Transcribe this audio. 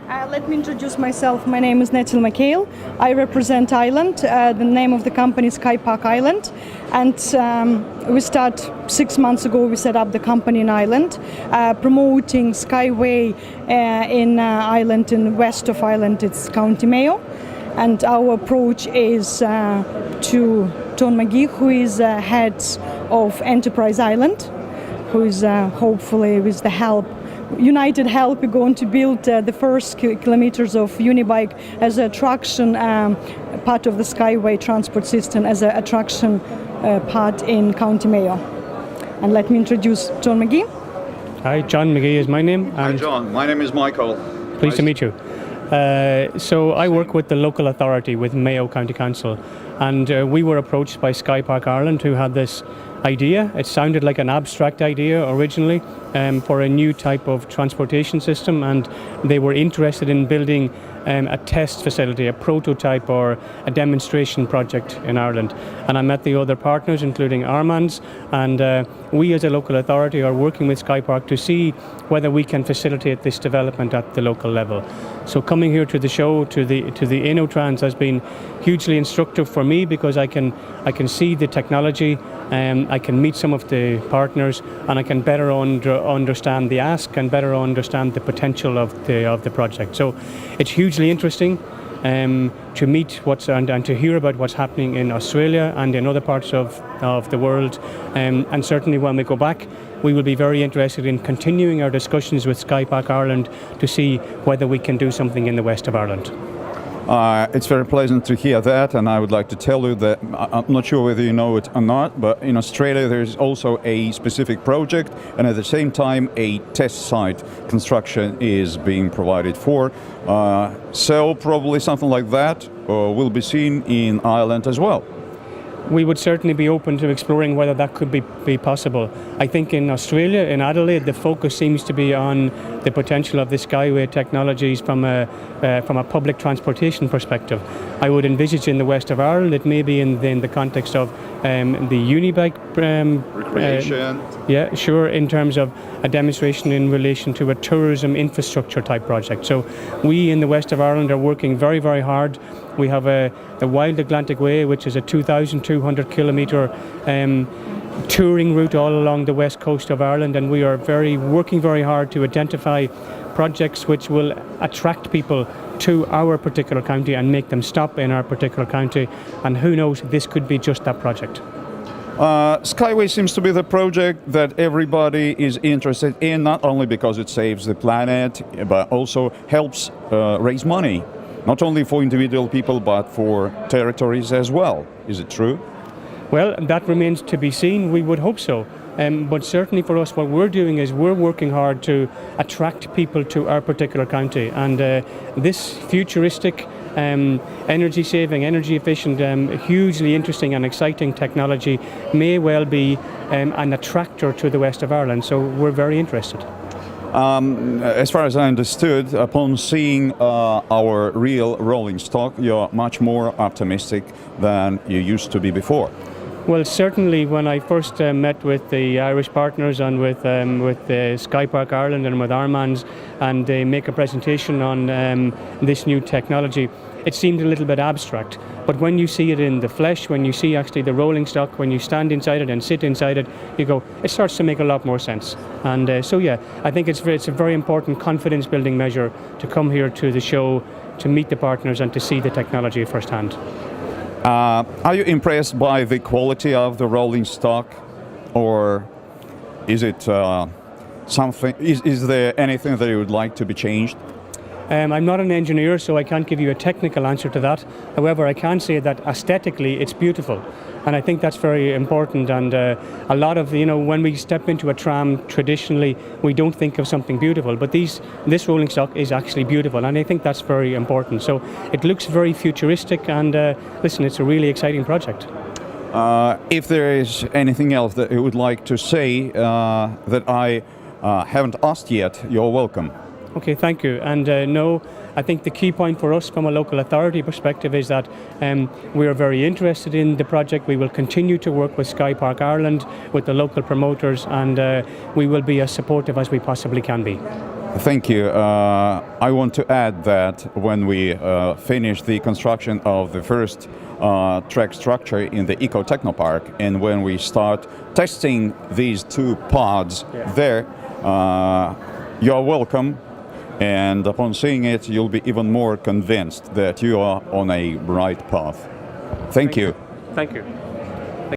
Let me introduce myself. My name is Netil Mikhail. I represent Ireland. The name of the company is Sky Park Ireland. And we start 6 months ago, we set up the company in Ireland, promoting Skyway Way in Ireland, in the west of Ireland, it's County Mayo. And our approach is to John McGee, who is head of Enterprise Ireland, who is hopefully with the United help, we're going to build the first kilometers of Unibike as a attraction part of the Skyway transport system, as an attraction part in County Mayo. And let me introduce John McGee. Hi, John McGee is my name. Hi John, my name is Michael. Pleased to meet you. So I work with the local authority, with Mayo County Council, and we were approached by Sky Park Ireland, who had this idea. It sounded like an abstract idea originally for a new type of transportation system, and they were interested in building a test facility, a prototype or a demonstration project in Ireland. And I met the other partners, including Armand's, and we as a local authority are working with Sky Park to see whether we can facilitate this development at the local level. So coming here to the show, to the InnoTrans, has been hugely instructive for me, because I can see the technology, I can meet some of the partners, and I can better understand the ask and better understand the potential of the project. So it's hugely interesting to meet and to hear about what's happening in Australia and in other parts of the world, and certainly when we go back, we will be very interested in continuing our discussions with Sky Park Ireland to see whether we can do something in the west of Ireland. It's very pleasant to hear that, and I would like to tell you that I'm not sure whether you know it or not, but in Australia there is also a specific project, and at the same time a test site construction is being provided for. So probably something like that will be seen in Ireland as well. We would certainly be open to exploring whether that could be possible. I think in Australia, in Adelaide, the focus seems to be on the potential of the Skyway technologies from a public transportation perspective. I would envisage in the west of Ireland, it may be in the context of the Unibike recreation. Yeah, sure, in terms of a demonstration in relation to a tourism infrastructure type project. So we in the west of Ireland are working very, very hard. We have the Wild Atlantic Way, which is a 2,200 kilometre touring route all along the west coast of Ireland, and we are working very hard to identify projects which will attract people to our particular county and make them stop in our particular county, and who knows, this could be just that project. Skyway seems to be the project that everybody is interested in, not only because it saves the planet, but also helps raise money, not only for individual people, but for territories as well. Is it true? Well, that remains to be seen. We would hope so. But certainly for us, what we're doing is we're working hard to attract people to our particular county. And this futuristic, energy saving, energy efficient, hugely interesting and exciting technology may well be an attractor to the west of Ireland. So we're very interested. As far as I understood, upon seeing our real rolling stock, you're much more optimistic than you used to be before. Well, certainly when I first met with the Irish partners and with Sky Park Ireland and with Armand's, and they make a presentation on this new technology, it seemed a little bit abstract. But when you see it in the flesh, when you see actually the rolling stock, when you stand inside it and sit inside it, you go, it starts to make a lot more sense. And so yeah, I think it's a very important confidence building measure to come here to the show, to meet the partners and to see the technology firsthand. Are you impressed by the quality of the rolling stock, or is it something? Is there anything that you would like to be changed? I'm not an engineer, so I can't give you a technical answer to that. However, I can say that aesthetically it's beautiful, and I think that's very important. And a lot of, when we step into a tram traditionally, we don't think of something beautiful, but this rolling stock is actually beautiful, and I think that's very important. So it looks very futuristic, and listen, it's a really exciting project. If there is anything else that you would like to say that I haven't asked yet, you're welcome. Okay, thank you. And no, I think the key point for us from a local authority perspective is that we are very interested in the project. We will continue to work with Sky Park Ireland, with the local promoters, and we will be as supportive as we possibly can be. Thank you. I want to add that when we finish the construction of the first track structure in the Eco Technopark, and when we start testing these two pods there, you're welcome. And upon seeing it, you'll be even more convinced that you are on a right path. Thank you. Thank you.